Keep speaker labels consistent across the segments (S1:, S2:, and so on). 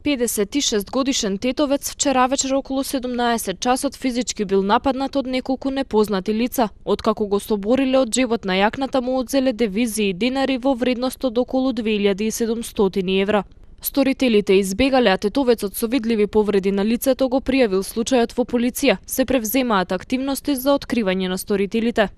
S1: 56-годишен тетовец вчера вечер околу 17 часот физички бил нападнат од неколку непознати лица, откако го собориле од джебот на јакната му одзеле девизии денари во вредност од околу 2700 евра. Сторителите избегале, а тетовецот со видливи повреди на лицето го пријавил случајот во полиција. Се превземаат активности за откривање на сторителите.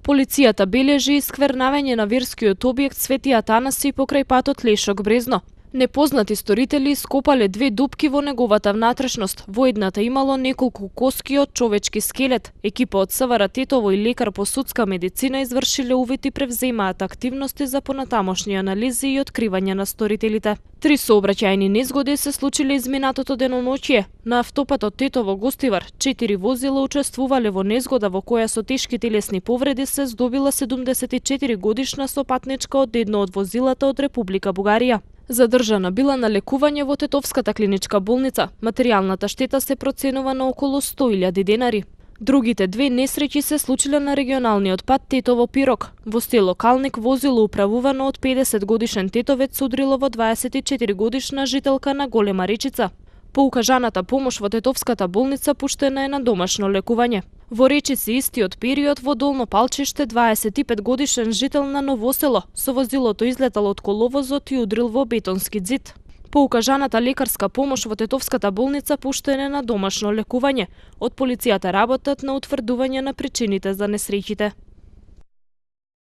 S1: Полицијата бележи исквернавање на верскиот објект Свети Атанаси покрај патот Лешок-Брезно. Непознати сторители ископале 2 дупки во неговата внатрешност. Во едната имало неколку коски од човечки скелет. Екипа од СВР Тетово и лекар по судска медицина извршиле увид и превземаат активности за понатамошни анализи и откривање на сторителите. 3 сообраќајни незгоди се случиле изминатото деноноќие. На автопатот Тетово-Гостивар 4 возила учествувале во незгода во која со тешки телесни повреди се здобила 74 годишна сопатничка од едно од возилата од Република Бугарија. Задржана била на лекување во Тетовската клиничка болница. Материјалната штета се проценува на околу 100.000 денари. Другите 2 несреќи се случиле на регионалниот пат Тетово-Пирок. Во село Калник возило управувано од 50 годишен тетовец удрило во 24 годишна жителка на Голема Речица. По укажаната помош во Тетовската болница пуштена е на домашно лекување. Во Речици истиот период во Долно Палчиште 25 годишен жител на Новосело со возилото излетало од коловозот и удрил во бетонски ѕид. По укажаната лекарска помош во Тетовската болница пуштена на домашно лекување. Од полицијата работат на утврдување на причините за несреќите.